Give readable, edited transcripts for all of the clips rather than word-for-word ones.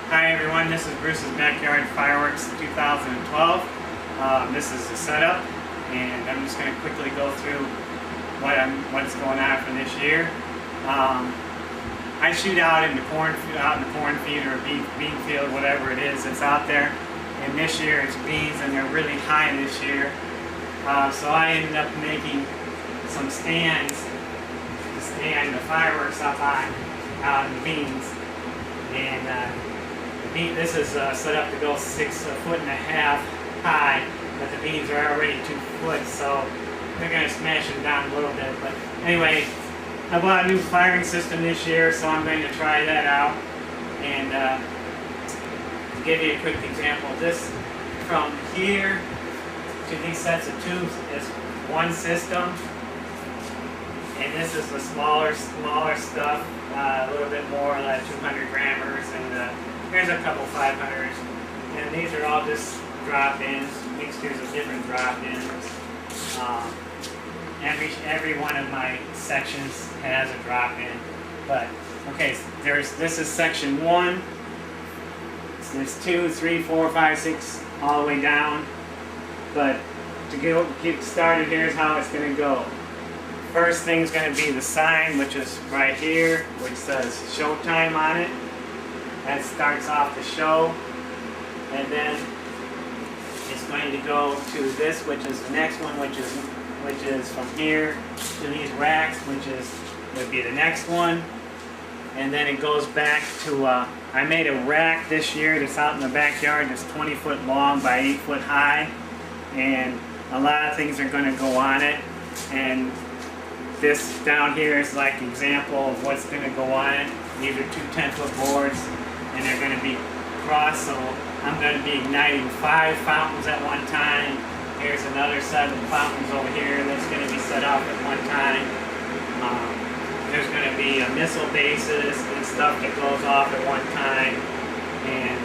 Hi everyone, this is Bruce's Backyard Fireworks 2012. This is the setup, and I'm just going to quickly go through what's going on for this year. I shoot out in the cornfield or bean field, whatever it is that's out there. And this year it's beans, and they're really high this year. So I ended up making some stands to stand the fireworks up on out in the beans. And this is set up to go 6.5 foot high, but the beans are already 2 foot, so they're going to smash them down a little bit. But anyway, I bought a new firing system this year, so I'm going to try that out. And to give you a quick example, this from here to these sets of tubes is one system, and this is the smaller stuff, a little bit more like 200 grammers, and here's a couple 500s, and these are all just drop-ins, mixtures of different drop-ins. Every one of my sections has a drop-in, but okay, this is section 1. So there's 2, 3, 4, 5, 6, all the way down. But to get started, here's how it's going to go. First thing's going to be the sign, which is right here, which says Showtime on it. That starts off the show. And then it's going to go to this, which is the next one, which is from here to these racks, would be the next one. And then it goes back to, I made a rack this year that's out in the backyard that's 20 foot long by 8 foot high. And a lot of things are going to go on it. And this down here is like an example of what's going to go on it. These are 2 10-foot boards, and they're going to be crossed, so I'm going to be igniting 5 fountains at one time. Here's another set of fountains over here that's going to be set off at one time. There's going to be missile bases and stuff that goes off at one time, and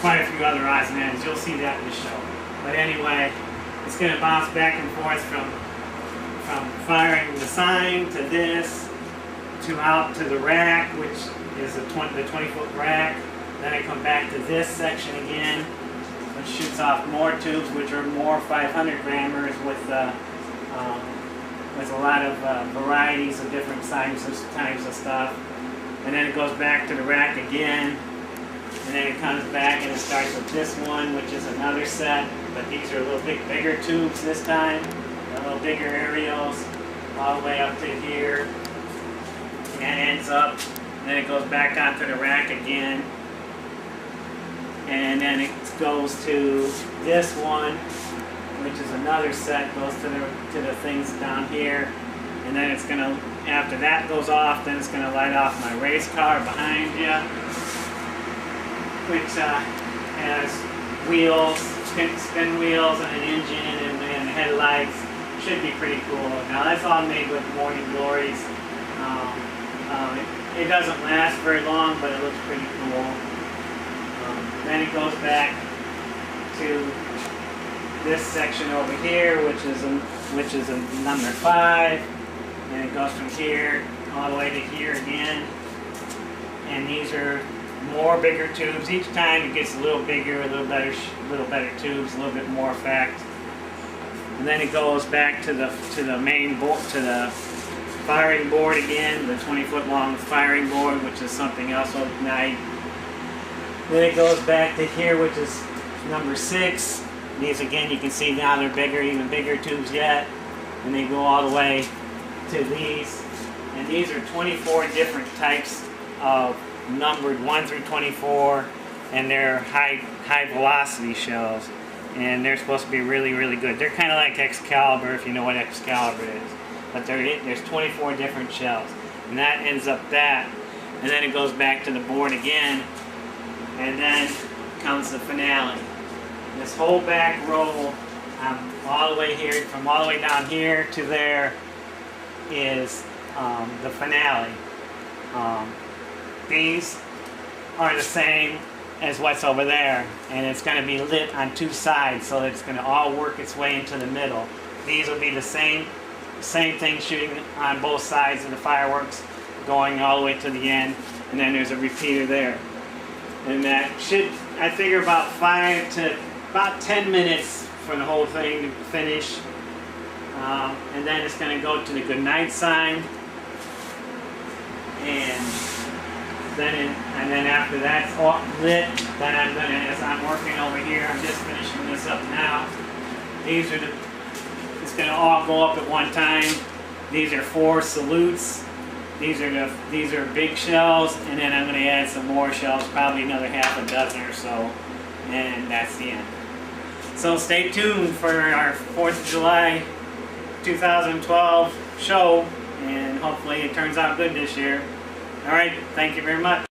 quite a few other odds and ends. You'll see that in the show. But anyway, it's going to bounce back and forth from firing the sign to this, to out to the rack, which is the 20-foot rack. Then I come back to this section again, which shoots off more tubes, which are more 500 grammers with a lot of varieties of different types of stuff. And then it goes back to the rack again, and then it comes back and it starts with this one, which is another set, but these are a little bit bigger tubes this time, a little bigger aerials, all the way up to here, and ends up, and then it goes back onto the rack again, and then it goes to this one, which is another set, goes to the things down here, and then it's gonna, after that goes off, then it's gonna light off my race car behind you, which has wheels, spin wheels, and an engine, and headlights. Should be pretty cool. Now that's all made with Morning Glories. It doesn't last very long, but it looks pretty cool. Then it goes back to this section over here, which is a number 5, and it goes from here all the way to here again. And these are more bigger tubes. Each time it gets a little bigger, a little better tubes, a little bit more effect. And then it goes back to the main board, to the firing board again, the 20-foot long firing board, which is something else will ignite. Then it goes back to here, which is number 6. These again, you can see now they're bigger, even bigger tubes yet. And they go all the way to these. And these are 24 different types of numbered 1 through 24, and they're high velocity shells. And they're supposed to be really, really good. They're kind of like Excalibur, if you know what Excalibur is. But there's 24 different shells. And that ends up that. And then it goes back to the board again. And then comes the finale. This whole back row, all the way here, from all the way down here to there, is the finale. These are the same as what's over there, and it's going to be lit on 2 sides, so it's going to all work its way into the middle. These will be the same thing shooting on both sides of the fireworks, going all the way to the end, and then there's a repeater there. And that should, I figure, about 10 minutes for the whole thing to finish. And then it's going to go to the good night sign. And then after that's all lit, then I'm gonna, as I'm working over here, I'm just finishing this up now. These are it's gonna all go up at one time. These are 4 salutes. These are big shells, and then I'm gonna add some more shells, probably another half a dozen or so, and that's the end. So stay tuned for our 4th of July 2012 show, and hopefully it turns out good this year. All right, thank you very much.